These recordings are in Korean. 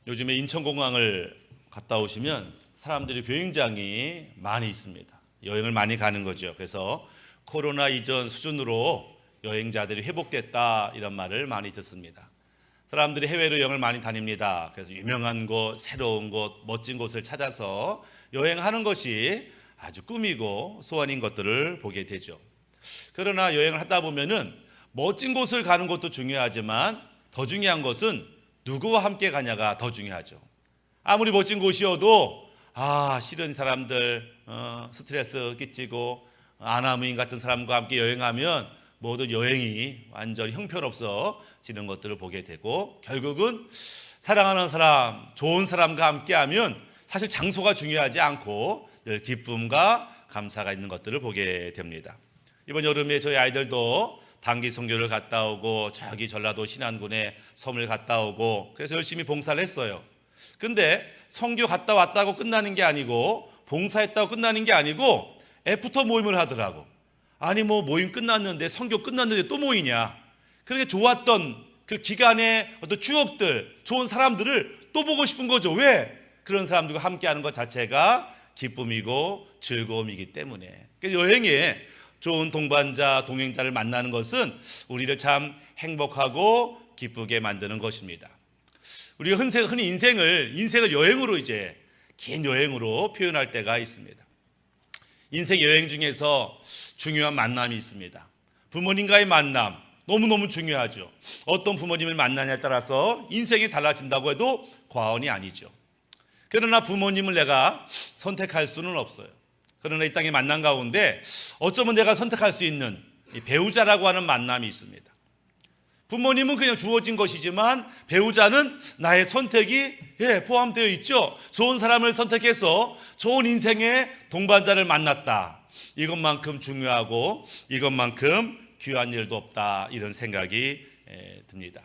요즘에 인천공항을 갔다 오시면 사람들이 굉장히 많이 있습니다. 여행을 많이 가는 거죠. 그래서 코로나 이전 수준으로 여행자들이 회복됐다 이런 말을 많이 듣습니다. 사람들이 해외로 여행을 많이 다닙니다. 그래서 유명한 곳, 새로운 곳, 멋진 곳을 찾아서 여행하는 것이 아주 꿈이고 소원인 것들을 보게 되죠. 그러나 여행을 하다 보면은 멋진 곳을 가는 것도 중요하지만 더 중요한 것은 누구와 함께 가냐가 더 중요하죠. 아무리 멋진 곳이어도 싫은 사람들, 스트레스 끼치고 아나무인 같은 사람과 함께 여행하면 모든 여행이 완전히 형편없어지는 것들을 보게 되고, 결국은 사랑하는 사람, 좋은 사람과 함께하면 사실 장소가 중요하지 않고 늘 기쁨과 감사가 있는 것들을 보게 됩니다. 이번 여름에 저희 아이들도 단기 선교를 갔다 오고 저기 전라도 신안군에 섬을 갔다 오고 그래서 열심히 봉사를 했어요. 근데 선교 갔다 왔다고 끝나는 게 아니고, 봉사했다고 끝나는 게 아니고 애프터 모임을 하더라고. 아니 모임 끝났는데, 선교 끝났는데 또 모이냐. 그렇게 좋았던 그 기간의 어떤 추억들, 좋은 사람들을 또 보고 싶은 거죠. 왜? 그런 사람들과 함께하는 것 자체가 기쁨이고 즐거움이기 때문에. 그래서 여행에 좋은 동반자, 동행자를 만나는 것은 우리를 참 행복하고 기쁘게 만드는 것입니다. 우리가 흔히 인생을 여행으로 긴 여행으로 표현할 때가 있습니다. 인생 여행 중에서 중요한 만남이 있습니다. 부모님과의 만남 너무너무 중요하죠. 어떤 부모님을 만나냐에 따라서 인생이 달라진다고 해도 과언이 아니죠. 그러나 부모님을 내가 선택할 수는 없어요. 그러나 이 땅의 만남 가운데 어쩌면 내가 선택할 수 있는 배우자라고 하는 만남이 있습니다. 부모님은 그냥 주어진 것이지만 배우자는 나의 선택이 포함되어 있죠. 좋은 사람을 선택해서 좋은 인생의 동반자를 만났다. 이것만큼 중요하고 이것만큼 귀한 일도 없다, 이런 생각이 듭니다.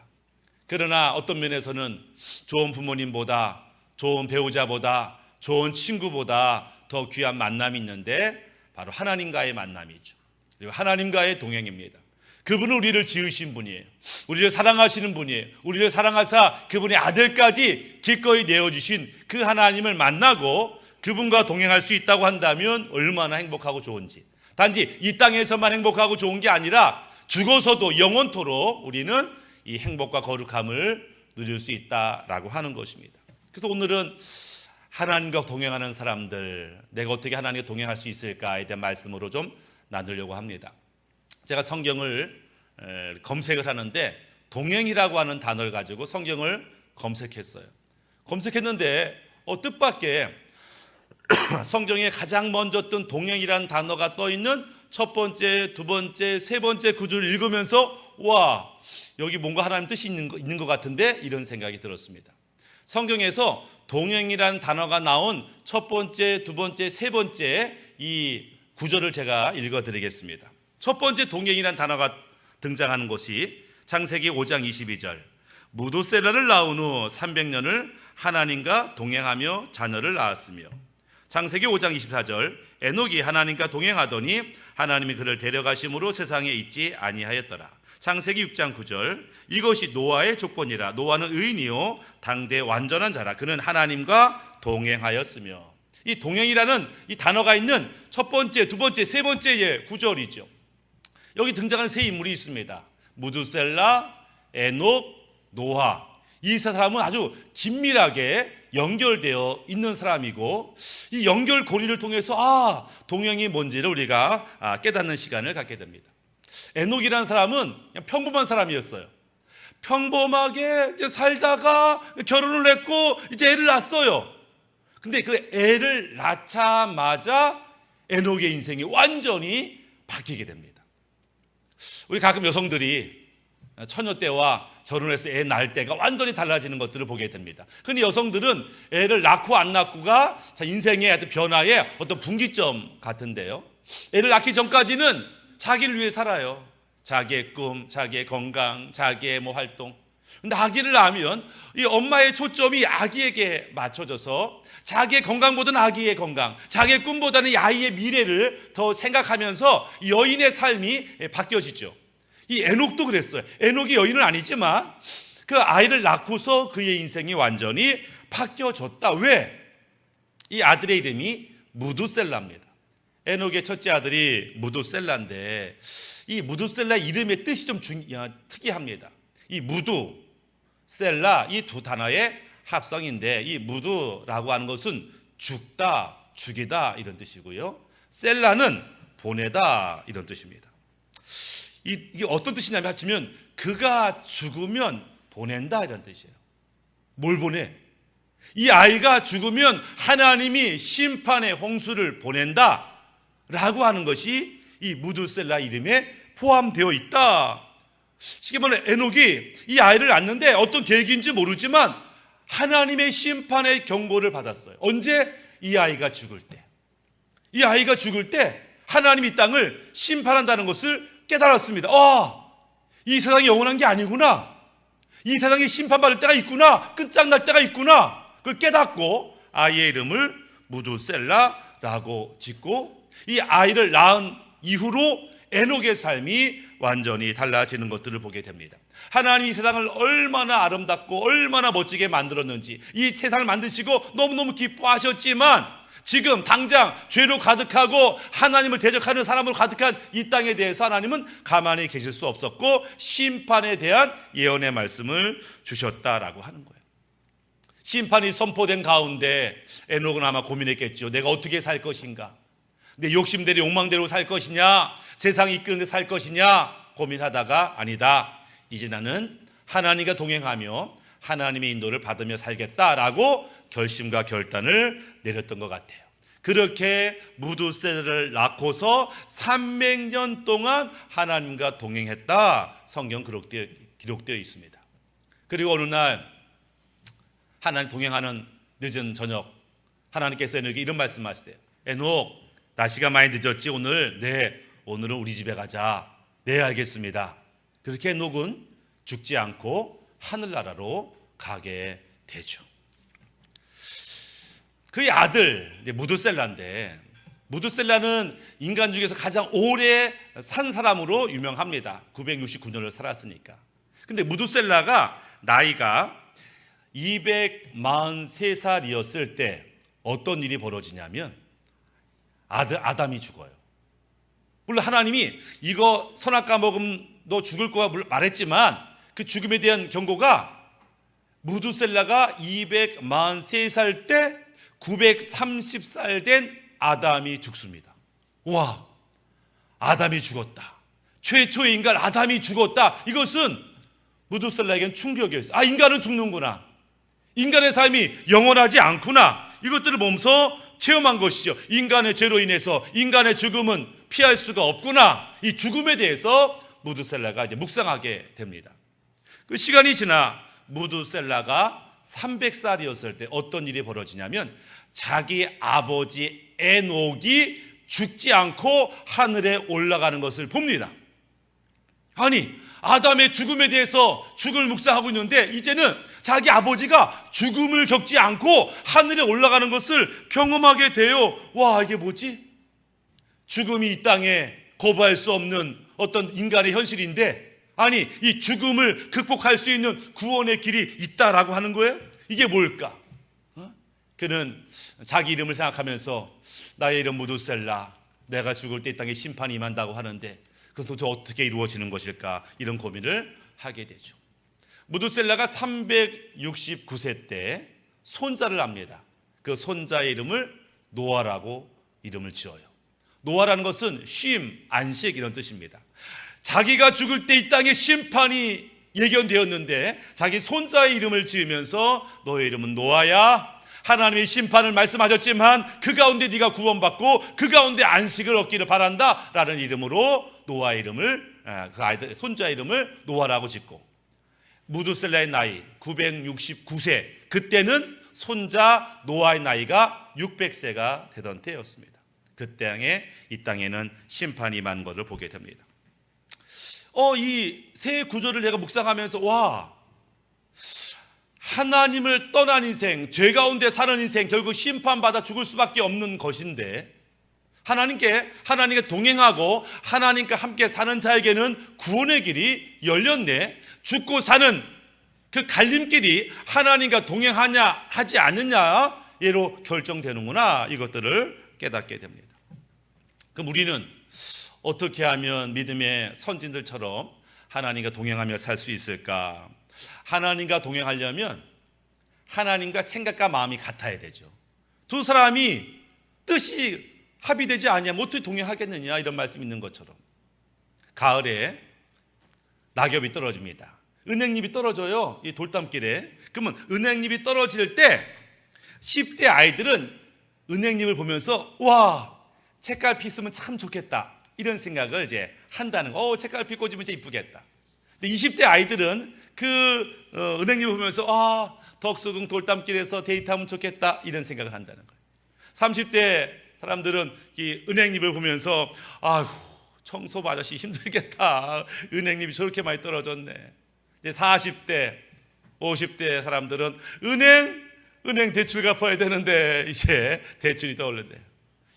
그러나 어떤 면에서는 좋은 부모님보다, 좋은 배우자보다, 좋은 친구보다 더 귀한 만남이 있는데 바로 하나님과의 만남이죠. 그리고 하나님과의 동행입니다. 그분은 우리를 지으신 분이에요. 우리를 사랑하시는 분이에요. 우리를 사랑하사 그분의 아들까지 기꺼이 내어주신 그 하나님을 만나고 그분과 동행할 수 있다고 한다면 얼마나 행복하고 좋은지. 단지 이 땅에서만 행복하고 좋은 게 아니라 죽어서도 영원토록 우리는 이 행복과 거룩함을 누릴 수 있다라고 하는 것입니다. 그래서 오늘은 하나님과 동행하는 사람들, 내가 어떻게 하나님과 동행할 수 있을까에 대한 말씀으로 좀 나누려고 합니다. 제가 성경을 검색을 하는데 동행이라고 하는 단어를 가지고 성경을 검색했어요. 검색했는데 뜻밖의 성경에 가장 먼저 뜬 동행이라는 단어가 떠 있는 첫 번째, 두 번째, 세 번째 구절을 읽으면서 와, 여기 뭔가 하나님 뜻이 있는 것 같은데, 이런 생각이 들었습니다. 성경에서 동행이라는 단어가 나온 첫 번째, 두 번째, 세 번째 이 구절을 제가 읽어드리겠습니다. 첫 번째 동행이라는 단어가 등장하는 곳이 창세기 5장 22절. 무두셀라를 낳은 후 300년을 하나님과 동행하며 자녀를 낳았으며, 창세기 5장 24절. 에녹이 하나님과 동행하더니 하나님이 그를 데려가심으로 세상에 있지 아니하였더라. 창세기 6장 9절. 이것이 노아의 조건이라. 노아는 의인이요 당대 완전한 자라. 그는 하나님과 동행하였으며. 이 동행이라는 이 단어가 있는 첫 번째, 두 번째, 세 번째의 구절이죠. 여기 등장하는 세 인물이 있습니다. 무두셀라, 에녹, 노아. 이 세 사람은 아주 긴밀하게 연결되어 있는 사람이고, 이 연결고리를 통해서 동행이 뭔지를 우리가 깨닫는 시간을 갖게 됩니다. 에녹이라는 사람은 그냥 평범한 사람이었어요. 평범하게 살다가 결혼을 했고 이제 애를 낳았어요. 근데 그 애를 낳자마자 에녹의 인생이 완전히 바뀌게 됩니다. 우리 가끔 여성들이 처녀 때와 결혼해서 애 낳을 때가 완전히 달라지는 것들을 보게 됩니다. 흔히 여성들은 애를 낳고 안 낳고가 인생의 어떤 변화의 어떤 분기점 같은데요. 애를 낳기 전까지는 자기를 위해 살아요. 자기의 꿈, 자기의 건강, 자기의 활동. 근데 아기를 낳으면 이 엄마의 초점이 아기에게 맞춰져서 자기의 건강보다는 아기의 건강, 자기의 꿈보다는 이 아이의 미래를 더 생각하면서 여인의 삶이 바뀌어지죠. 이 에녹도 그랬어요. 에녹이 여인은 아니지만 그 아이를 낳고서 그의 인생이 완전히 바뀌어졌다. 왜? 이 아들의 이름이 무두셀라입니다. 에녹의 첫째 아들이 무두셀라인데 이 무두셀라 이름의 뜻이 좀 특이합니다. 이 무두, 셀라 이 두 단어의 합성인데 이 무두라고 하는 것은 죽다, 죽이다 이런 뜻이고요. 셀라는 보내다 이런 뜻입니다. 이게 어떤 뜻이냐면 합치면 그가 죽으면 보낸다 이런 뜻이에요. 뭘 보내? 이 아이가 죽으면 하나님이 심판의 홍수를 보낸다 라고 하는 것이 이 무두셀라 이름에 포함되어 있다. 쉽게 말해 에녹이 이 아이를 낳는데 어떤 계획인지 모르지만 하나님의 심판의 경고를 받았어요. 언제? 이 아이가 죽을 때. 이 아이가 죽을 때 하나님이 이 땅을 심판한다는 것을 깨달았습니다. 이 세상이 영원한 게 아니구나. 이 세상이 심판받을 때가 있구나. 끝장날 때가 있구나. 그걸 깨닫고 아이의 이름을 무두셀라라고 짓고 이 아이를 낳은 이후로 에녹의 삶이 완전히 달라지는 것들을 보게 됩니다. 하나님이 이 세상을 얼마나 아름답고 얼마나 멋지게 만들었는지 이 세상을 만드시고 너무너무 기뻐하셨지만 지금 당장 죄로 가득하고 하나님을 대적하는 사람으로 가득한 이 땅에 대해서 하나님은 가만히 계실 수 없었고 심판에 대한 예언의 말씀을 주셨다라고 하는 거예요. 심판이 선포된 가운데 에녹은 아마 고민했겠죠. 내가 어떻게 살 것인가? 내 욕심대로 욕망대로 살 것이냐? 세상이 이끄는 데 살 것이냐? 고민하다가 아니다. 이제 나는 하나님과 동행하며 하나님의 인도를 받으며 살겠다라고 결심과 결단을 내렸던 것 같아요. 그렇게 무두셀라를 낳고서 300년 동안 하나님과 동행했다. 성경 기록되어 있습니다. 그리고 어느 날 하나님 동행하는 늦은 저녁 하나님께서 에녹에게 이런 말씀하시대요. 에녹, 날씨가 많이 늦었지 오늘? 네, 오늘은 우리 집에 가자. 네, 알겠습니다. 그렇게 에녹은 죽지 않고 하늘나라로 가게 되죠. 그의 아들 무두셀라인데 무두셀라는 인간 중에서 가장 오래 산 사람으로 유명합니다. 969년을 살았으니까. 근데 무두셀라가 나이가 243살이었을 때 어떤 일이 벌어지냐면 아들 아담이 죽어요. 물론 하나님이 이거 선악과 먹으면 너 죽을 거야 말했지만 그 죽음에 대한 경고가 무두셀라가 243살 때 930살 된 아담이 죽습니다. 와, 아담이 죽었다. 최초의 인간 아담이 죽었다. 이것은 무두셀라에게는 충격이었어요. 인간은 죽는구나. 인간의 삶이 영원하지 않구나. 이것들을 보면서 체험한 것이죠. 인간의 죄로 인해서 인간의 죽음은 피할 수가 없구나. 이 죽음에 대해서 무두셀라가 이제 묵상하게 됩니다. 그 시간이 지나 무두셀라가 300살이었을 때 어떤 일이 벌어지냐면 자기 아버지 에녹이 죽지 않고 하늘에 올라가는 것을 봅니다. 아니, 아담의 죽음에 대해서 죽음을 묵상하고 있는데 이제는 자기 아버지가 죽음을 겪지 않고 하늘에 올라가는 것을 경험하게 돼요. 와, 이게 뭐지? 죽음이 이 땅에 거부할 수 없는 어떤 인간의 현실인데 아니, 이 죽음을 극복할 수 있는 구원의 길이 있다라고 하는 거예요? 이게 뭘까? 그는 자기 이름을 생각하면서 나의 이름 무두셀라, 내가 죽을 때 이 땅에 심판이 임한다고 하는데 그것도 어떻게 이루어지는 것일까? 이런 고민을 하게 되죠. 무두셀라가 369세 때 손자를 합니다. 그 손자의 이름을 노아라고 이름을 지어요. 노아라는 것은 쉼, 안식 이런 뜻입니다. 자기가 죽을 때 이 땅에 심판이 예견되었는데 자기 손자의 이름을 지으면서 너의 이름은 노아야. 하나님의 심판을 말씀하셨지만 그 가운데 네가 구원받고 그 가운데 안식을 얻기를 바란다 라는 이름으로 노아의 이름을, 그 아이들 손자의 이름을 노아라고 짓고, 무두셀라의 나이 969세, 그때는 손자 노아의 나이가 600세가 되던 때였습니다. 그 땅에 이 땅에는 심판이 임한 것을 보게 됩니다. 이 세 구절을 제가 묵상하면서 와, 하나님을 떠난 인생, 죄 가운데 사는 인생, 결국 심판받아 죽을 수밖에 없는 것인데 하나님께 동행하고 하나님과 함께 사는 자에게는 구원의 길이 열렸네. 죽고 사는 그 갈림길이 하나님과 동행하냐 하지 않느냐 예로 결정되는구나, 이것들을 깨닫게 됩니다. 그럼 우리는 어떻게 하면 믿음의 선진들처럼 하나님과 동행하며 살 수 있을까? 하나님과 동행하려면 하나님과 생각과 마음이 같아야 되죠. 두 사람이 뜻이 합의되지 않으면 어떻게 동행하겠느냐, 이런 말씀이 있는 것처럼 가을에 낙엽이 떨어집니다. 은행잎이 떨어져요, 이 돌담길에. 그러면 은행잎이 떨어질 때 10대 아이들은 은행잎을 보면서 와, 책갈피 있으면 참 좋겠다, 이런 생각을 이제 한다는 거. 책갈피 꽂으면 진짜 이쁘겠다. 근데 20대 아이들은 그 은행잎을 보면서 아, 덕수궁 돌담길에서 데이트하면 좋겠다, 이런 생각을 한다는 거예요. 30대 사람들은 이 은행잎을 보면서 아휴, 청소부 아저씨 힘들겠다, 은행잎이 저렇게 많이 떨어졌네. 이제 40대 50대 사람들은 은행 대출 갚아야 되는데 이제 대출이 떠오른대요.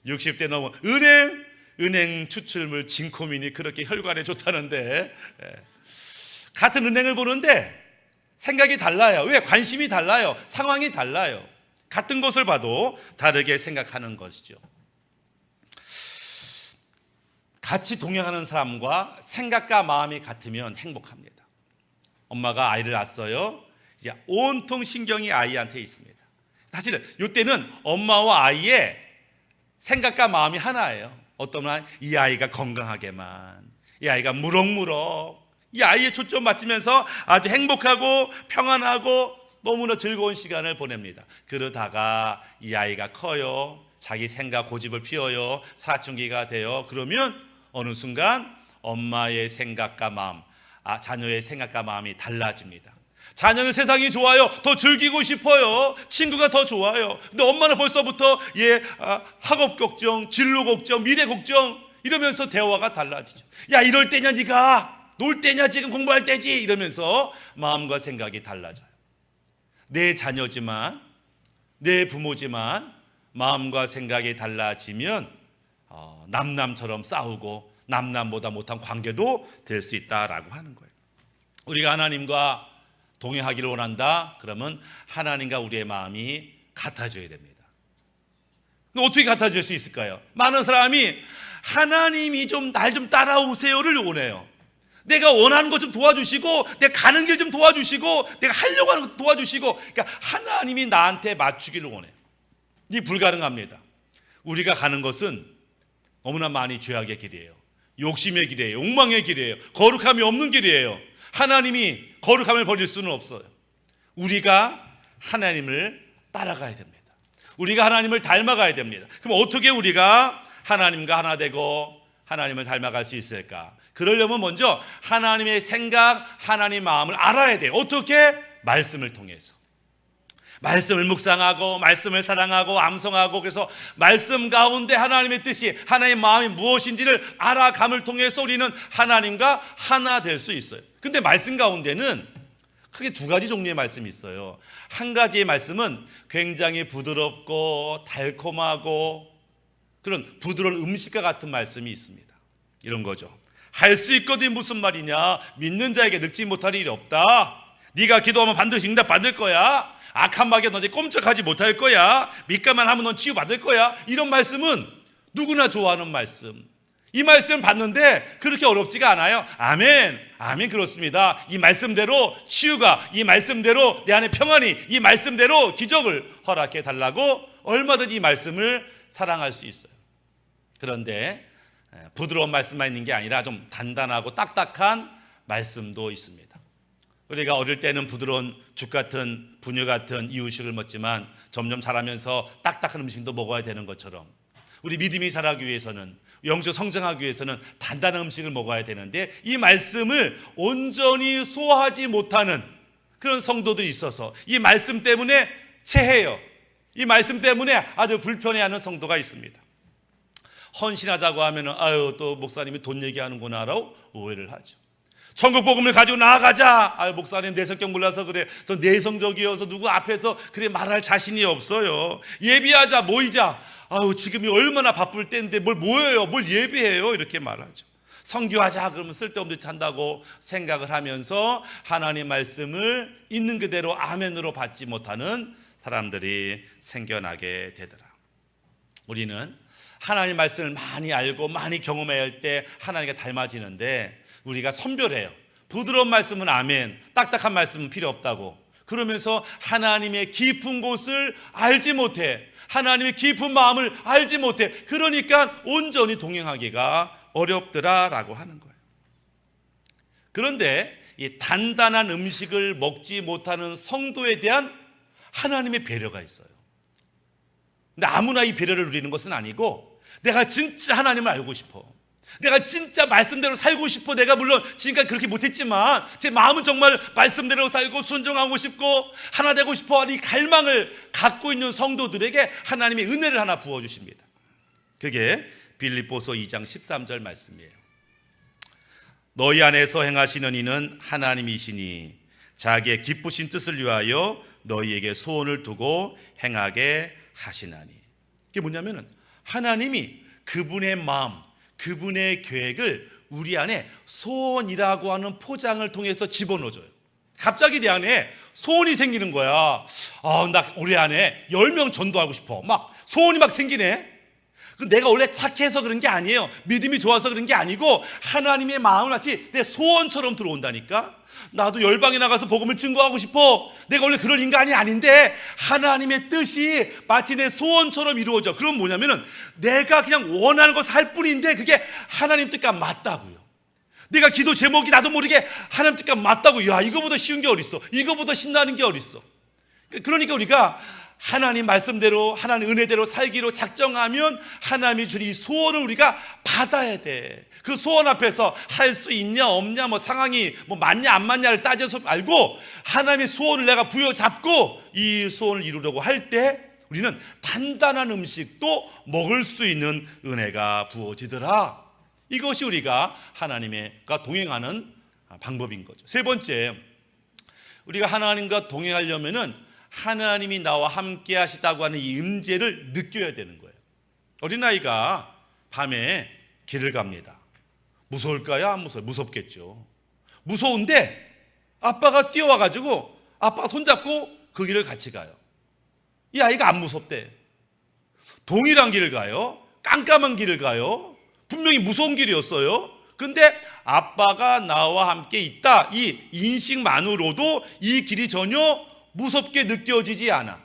60대 넘어 은행 추출물 진코민이 그렇게 혈관에 좋다는데, 같은 은행을 보는데 생각이 달라요. 왜? 관심이 달라요. 상황이 달라요. 같은 것을 봐도 다르게 생각하는 것이죠. 같이 동행하는 사람과 생각과 마음이 같으면 행복합니다. 엄마가 아이를 낳았어요. 이제 온통 신경이 아이한테 있습니다. 사실은 이때는 엄마와 아이의 생각과 마음이 하나예요. 어떤 말, 이 아이가 건강하게만, 이 아이가 무럭무럭, 이 아이의 초점 맞추면서 아주 행복하고 평안하고 너무나 즐거운 시간을 보냅니다. 그러다가 이 아이가 커요. 자기 생각 고집을 피워요. 사춘기가 돼요. 그러면 어느 순간 엄마의 생각과 마음, 자녀의 생각과 마음이 달라집니다. 자녀는 세상이 좋아요. 더 즐기고 싶어요. 친구가 더 좋아요. 근데 엄마는 벌써부터 학업 걱정, 진로 걱정, 미래 걱정, 이러면서 대화가 달라지죠. 야, 이럴 때냐 네가? 놀 때냐? 지금 공부할 때지? 이러면서 마음과 생각이 달라져요. 내 자녀지만, 내 부모지만 마음과 생각이 달라지면 남남처럼 싸우고 남남보다 못한 관계도 될 수 있다라고 하는 거예요. 우리가 하나님과 동행하기를 원한다, 그러면 하나님과 우리의 마음이 같아져야 됩니다. 어떻게 같아질 수 있을까요? 많은 사람이 하나님이 날 좀 따라오세요를 원해요. 내가 원하는 것 좀 도와주시고, 내가 가는 길 좀 도와주시고, 내가 하려고 하는 것 도와주시고, 그러니까 하나님이 나한테 맞추기를 원해요. 이게 불가능합니다. 우리가 가는 것은 너무나 많이 죄악의 길이에요. 욕심의 길이에요. 욕망의 길이에요. 거룩함이 없는 길이에요. 하나님이 거룩함을 버릴 수는 없어요. 우리가 하나님을 따라가야 됩니다. 우리가 하나님을 닮아가야 됩니다. 그럼 어떻게 우리가 하나님과 하나 되고 하나님을 닮아갈 수 있을까? 그러려면 먼저 하나님의 생각, 하나님의 마음을 알아야 돼요. 어떻게? 말씀을 통해서. 말씀을 묵상하고 말씀을 사랑하고 암송하고, 그래서 말씀 가운데 하나님의 뜻이, 하나님의 마음이 무엇인지를 알아감을 통해서 우리는 하나님과 하나 될 수 있어요. 근데 말씀 가운데는 크게 두 가지 종류의 말씀이 있어요. 한 가지의 말씀은 굉장히 부드럽고 달콤하고 그런 부드러운 음식과 같은 말씀이 있습니다. 이런 거죠. 할 수 있거든 무슨 말이냐? 믿는 자에게 늙지 못할 일이 없다. 네가 기도하면 반드시 응답받을 거야. 악한 마귀가 너한테 꼼짝하지 못할 거야. 믿기만 하면 넌 치유받을 거야. 이런 말씀은 누구나 좋아하는 말씀. 이 말씀 받는데 그렇게 어렵지가 않아요. 아멘, 아멘, 그렇습니다. 이 말씀대로 치유가, 이 말씀대로 내 안에 평안이, 이 말씀대로 기적을 허락해 달라고 얼마든지 이 말씀을 사랑할 수 있어요. 그런데 부드러운 말씀만 있는 게 아니라 좀 단단하고 딱딱한 말씀도 있습니다. 우리가 어릴 때는 부드러운 죽 같은 분유 같은 이유식을 먹지만 점점 자라면서 딱딱한 음식도 먹어야 되는 것처럼, 우리 믿음이 자라기 위해서는, 영적 성장하기 위해서는 단단한 음식을 먹어야 되는데, 이 말씀을 온전히 소화하지 못하는 그런 성도들이 있어서 이 말씀 때문에 체해요. 이 말씀 때문에 아주 불편해하는 성도가 있습니다. 헌신하자고 하면은 또 목사님이 돈 얘기하는구나라고 오해를 하죠. 천국 복음을 가지고 나아가자. 목사님 내 성격 몰라서 그래. 저 내성적이어서 누구 앞에서 그래 말할 자신이 없어요. 예비하자, 모이자. 지금이 얼마나 바쁠 때인데 뭘 모여요, 뭘 예비해요, 이렇게 말하죠. 선교하자 그러면 쓸데없는 짓 한다고 생각을 하면서 하나님 말씀을 있는 그대로 아멘으로 받지 못하는 사람들이 생겨나게 되더라. 우리는 하나님 말씀을 많이 알고 많이 경험해야 할 때 하나님과 닮아지는데 우리가 선별해요. 부드러운 말씀은 아멘, 딱딱한 말씀은 필요 없다고. 그러면서 하나님의 깊은 곳을 알지 못해, 하나님의 깊은 마음을 알지 못해. 그러니까 온전히 동행하기가 어렵더라라고 하는 거예요. 그런데 이 단단한 음식을 먹지 못하는 성도에 대한 하나님의 배려가 있어요. 근데 아무나 이 배려를 누리는 것은 아니고, 내가 진짜 하나님을 알고 싶어, 내가 진짜 말씀대로 살고 싶어. 내가 물론 지금까지 그렇게 못했지만 제 마음은 정말 말씀대로 살고 순종하고 싶고 하나 되고 싶어 하는 이 갈망을 갖고 있는 성도들에게 하나님이 은혜를 하나 부어주십니다. 그게 빌립보서 2장 13절 말씀이에요. 너희 안에서 행하시는 이는 하나님이시니 자기의 기쁘신 뜻을 위하여 너희에게 소원을 두고 행하게 하시나니. 이게 뭐냐면은 하나님이 그분의 마음, 그분의 계획을 우리 안에 소원이라고 하는 포장을 통해서 집어넣어줘요. 갑자기 내 안에 소원이 생기는 거야. 나 우리 안에 10명 전도하고 싶어. 막 소원이 막 생기네. 내가 원래 착해서 그런 게 아니에요. 믿음이 좋아서 그런 게 아니고 하나님의 마음을 마치 내 소원처럼 들어온다니까. 나도 열방에 나가서 복음을 증거하고 싶어. 내가 원래 그런 인간이 아닌데 하나님의 뜻이 마치 내 소원처럼 이루어져. 그럼 뭐냐면은 내가 그냥 원하는 것을 할 뿐인데 그게 하나님 뜻과 맞다고요. 내가 기도 제목이 나도 모르게 하나님 뜻과 맞다고. 야, 이거보다 쉬운 게 어딨어. 이거보다 신나는 게 어딨어. 그러니까 우리가 하나님 말씀대로, 하나님 은혜대로 살기로 작정하면 하나님이 주는 이 소원을 우리가 받아야 돼. 그 소원 앞에서 할 수 있냐 없냐, 상황이 맞냐 안 맞냐를 따져서 말고 하나님의 소원을 내가 부여잡고 이 소원을 이루려고 할 때 우리는 단단한 음식도 먹을 수 있는 은혜가 부어지더라. 이것이 우리가 하나님과 동행하는 방법인 거죠. 세 번째, 우리가 하나님과 동행하려면은 하나님이 나와 함께 하시다고 하는 이 임재를 느껴야 되는 거예요. 어린아이가 밤에 길을 갑니다. 무서울까요? 안 무서워요? 무섭겠죠. 무서운데 아빠가 뛰어와가지고 아빠가 손잡고 그 길을 같이 가요. 이 아이가 안 무섭대. 동일한 길을 가요. 깜깜한 길을 가요. 분명히 무서운 길이었어요. 근데 아빠가 나와 함께 있다, 이 인식만으로도 이 길이 전혀 무섭게 느껴지지 않아.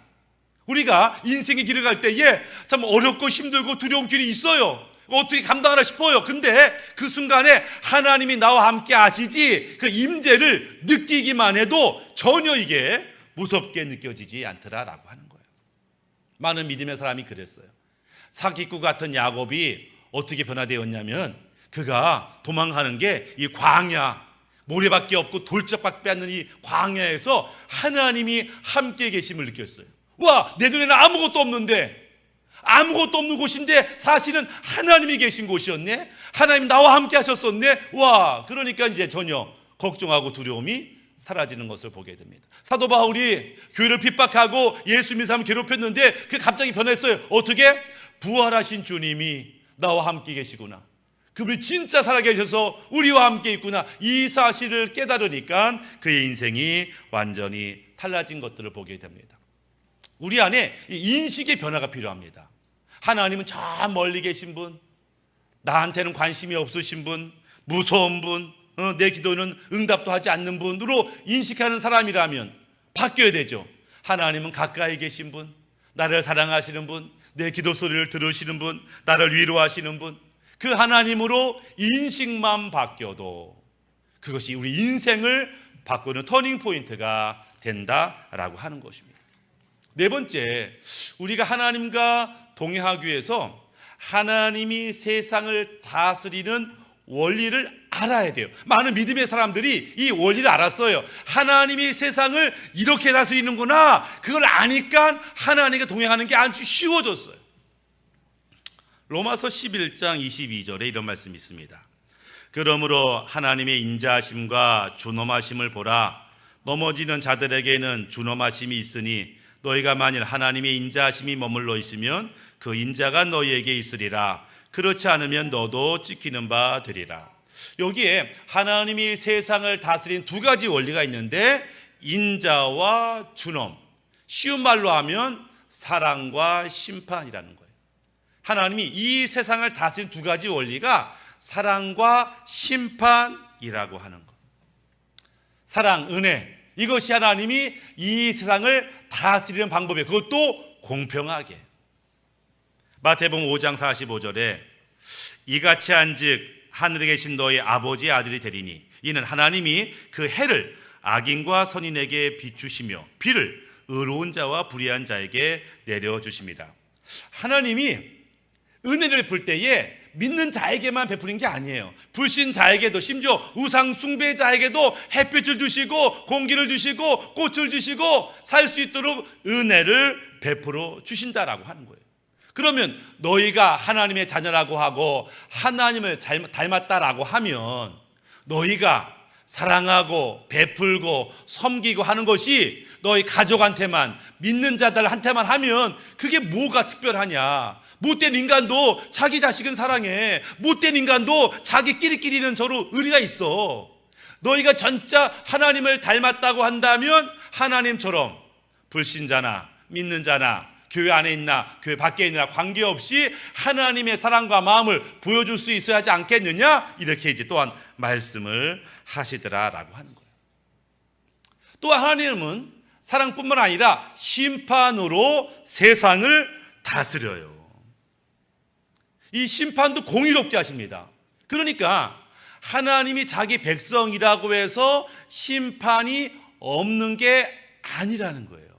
우리가 인생의 길을 갈 때에 참 어렵고 힘들고 두려운 길이 있어요. 어떻게 감당하나 싶어요. 근데 그 순간에 하나님이 나와 함께 하시지 그 임재를 느끼기만 해도 전혀 이게 무섭게 느껴지지 않더라라고 하는 거예요. 많은 믿음의 사람이 그랬어요. 사기꾼 같은 야곱이 어떻게 변화되었냐면 그가 도망가는 게 이 광야, 모래밖에 없고 돌짝밖에 않는 이 광야에서 하나님이 함께 계심을 느꼈어요. 와, 내 눈에는 아무것도 없는데, 아무것도 없는 곳인데 사실은 하나님이 계신 곳이었네. 하나님 나와 함께 하셨었네. 와, 그러니까 이제 전혀 걱정하고 두려움이 사라지는 것을 보게 됩니다. 사도 바울이 교회를 핍박하고 예수 믿는 사람을 괴롭혔는데 그게 갑자기 변했어요. 어떻게? 부활하신 주님이 나와 함께 계시구나, 그분이 진짜 살아계셔서 우리와 함께 있구나, 이 사실을 깨달으니까 그의 인생이 완전히 달라진 것들을 보게 됩니다. 우리 안에 인식의 변화가 필요합니다. 하나님은 저 멀리 계신 분, 나한테는 관심이 없으신 분, 무서운 분, 내 기도는 응답도 하지 않는 분으로 인식하는 사람이라면 바뀌어야 되죠. 하나님은 가까이 계신 분, 나를 사랑하시는 분, 내 기도 소리를 들으시는 분, 나를 위로하시는 분, 그 하나님으로 인식만 바뀌어도 그것이 우리 인생을 바꾸는 터닝 포인트가 된다라고 하는 것입니다. 네 번째, 우리가 하나님과 동행하기 위해서 하나님이 세상을 다스리는 원리를 알아야 돼요. 많은 믿음의 사람들이 이 원리를 알았어요. 하나님이 세상을 이렇게 다스리는구나, 그걸 아니까 하나님과 동행하는 게 아주 쉬워졌어요. 로마서 11장 22절에 이런 말씀이 있습니다. 그러므로 하나님의 인자하심과 준엄하심을 보라. 넘어지는 자들에게는 준엄하심이 있으니 너희가 만일 하나님의 인자하심이 머물러 있으면 그 인자가 너희에게 있으리라. 그렇지 않으면 너도 찍히는 바 되리라. 여기에 하나님이 세상을 다스린 두 가지 원리가 있는데 인자와 준엄, 쉬운 말로 하면 사랑과 심판이라는 거예요. 하나님이 이 세상을 다스린 두 가지 원리가 사랑과 심판이라고 하는 것. 사랑, 은혜, 이것이 하나님이 이 세상을 다스리는 방법이에요. 그것도 공평하게. 마태복음 5장 45절에 이같이 한즉 하늘에 계신 너희 아버지의 아들이 되리니 이는 하나님이 그 해를 악인과 선인에게 비추시며 비를 의로운 자와 불의한 자에게 내려주십니다. 하나님이 은혜를 베풀 때에 믿는 자에게만 베푸는 게 아니에요. 불신자에게도, 심지어 우상 숭배자에게도 햇빛을 주시고 공기를 주시고 꽃을 주시고 살 수 있도록 은혜를 베풀어 주신다라고 하는 거예요. 그러면 너희가 하나님의 자녀라고 하고 하나님을 닮았다라고 하면 너희가 사랑하고 베풀고 섬기고 하는 것이 너희 가족한테만, 믿는 자들한테만 하면 그게 뭐가 특별하냐. 못된 인간도 자기 자식은 사랑해. 못된 인간도 자기끼리는 서로 의리가 있어. 너희가 진짜 하나님을 닮았다고 한다면 하나님처럼 불신자나 믿는 자나 교회 안에 있나 교회 밖에 있나 관계없이 하나님의 사랑과 마음을 보여줄 수 있어야 하지 않겠느냐, 이렇게 이제 또한 말씀을 하시더라라고 하는 거예요. 또 하나님은 사랑뿐만 아니라 심판으로 세상을 다스려요. 이 심판도 공의롭게 하십니다. 그러니까 하나님이 자기 백성이라고 해서 심판이 없는 게 아니라는 거예요.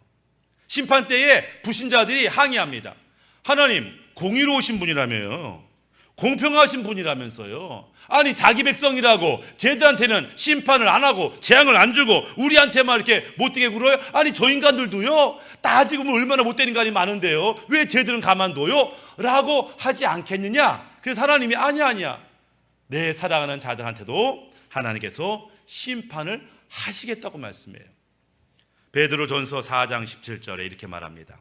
심판 때에 불신자들이 항의합니다. 하나님, 공의로우신 분이라며요. 공평하신 분이라면서요. 아니, 자기 백성이라고 쟤들한테는 심판을 안 하고 재앙을 안 주고 우리한테만 이렇게 못되게 굴어요? 아니, 저 인간들도요, 따지고 보면 얼마나 못된 인간이 많은데요, 왜 쟤들은 가만둬요? 라고 하지 않겠느냐. 그래서 하나님이 아니야, 내 사랑하는 자들한테도 하나님께서 심판을 하시겠다고 말씀해요. 베드로전서 4장 17절에 이렇게 말합니다.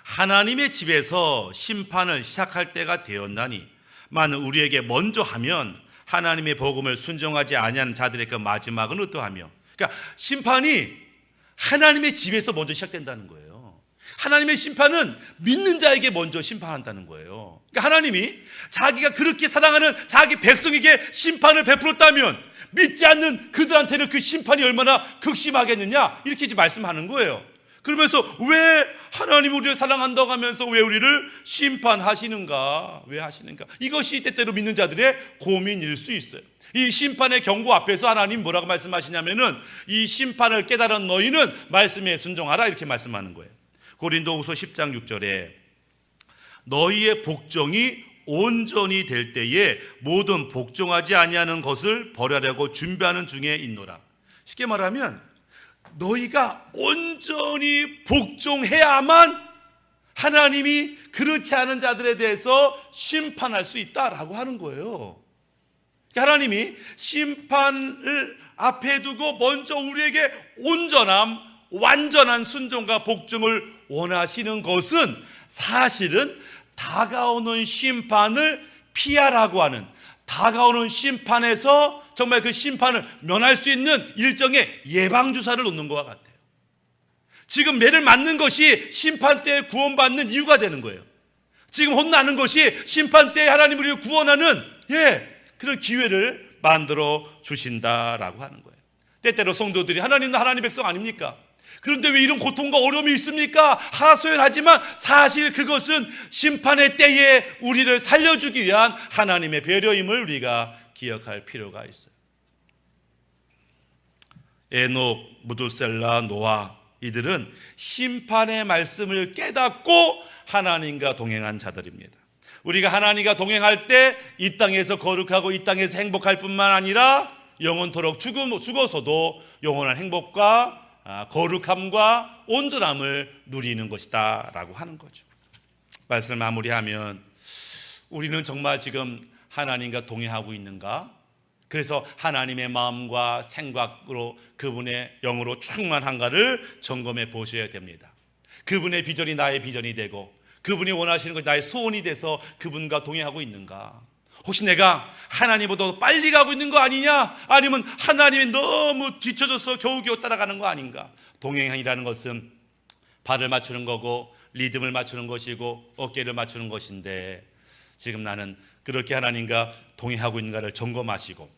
하나님의 집에서 심판을 시작할 때가 되었나니 만일 우리에게 먼저 하면 하나님의 복음을 순종하지 아니하는 자들의 그 마지막은 어떠하며. 그러니까 심판이 하나님의 집에서 먼저 시작된다는 거예요. 하나님의 심판은 믿는 자에게 먼저 심판한다는 거예요. 그러니까 하나님이 자기가 그렇게 사랑하는 자기 백성에게 심판을 베풀었다면 믿지 않는 그들한테는 그 심판이 얼마나 극심하겠느냐, 이렇게 이제 말씀하는 거예요. 그러면서 왜 하나님 우리를 사랑한다고 하면서 왜 우리를 심판하시는가, 왜 하시는가, 이것이 때때로 믿는 자들의 고민일 수 있어요. 이 심판의 경고 앞에서 하나님 뭐라고 말씀하시냐면은 이 심판을 깨달은 너희는 말씀에 순종하라, 이렇게 말씀하는 거예요. 고린도후서 10장 6절에 너희의 복종이 온전히 될 때에 모든 복종하지 아니하는 것을 버려려고 준비하는 중에 있노라. 쉽게 말하면 너희가 온전히 복종해야만 하나님이 그렇지 않은 자들에 대해서 심판할 수 있다라고 하는 거예요. 하나님이 심판을 앞에 두고 먼저 우리에게 온전함, 완전한 순종과 복종을 원하시는 것은 사실은 다가오는 심판을 피하라고 하는, 다가오는 심판에서 정말 그 심판을 면할 수 있는 일정의 예방주사를 놓는 것과 같아요. 지금 매를 맞는 것이 심판 때에 구원받는 이유가 되는 거예요. 지금 혼나는 것이 심판 때에 하나님 우리를 구원하는 그런 기회를 만들어 주신다라고 하는 거예요. 때때로 성도들이 하나님은 하나님 백성 아닙니까? 그런데 왜 이런 고통과 어려움이 있습니까? 하소연하지만 사실 그것은 심판의 때에 우리를 살려주기 위한 하나님의 배려임을 우리가 기억할 필요가 있어요. 에녹, 무두셀라, 노아, 이들은 심판의 말씀을 깨닫고 하나님과 동행한 자들입니다. 우리가 하나님과 동행할 때 이 땅에서 거룩하고 이 땅에서 행복할 뿐만 아니라 영원토록 죽어서도 영원한 행복과 거룩함과 온전함을 누리는 것이다 라고 하는 거죠. 말씀을 마무리하면 우리는 정말 지금 하나님과 동행하고 있는가? 그래서 하나님의 마음과 생각으로 그분의 영으로 충만한가를 점검해 보셔야 됩니다. 그분의 비전이 나의 비전이 되고 그분이 원하시는 것이 나의 소원이 돼서 그분과 동행하고 있는가? 혹시 내가 하나님보다 빨리 가고 있는 거 아니냐? 아니면 하나님이 너무 뒤쳐져서 겨우겨우 따라가는 거 아닌가? 동행이라는 것은 발을 맞추는 거고 리듬을 맞추는 것이고 어깨를 맞추는 것인데, 지금 나는 그렇게 하나님과 동행하고 있는가를 점검하시고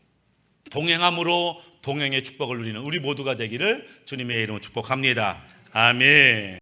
동행함으로 동행의 축복을 누리는 우리 모두가 되기를 주님의 이름으로 축복합니다. 아멘.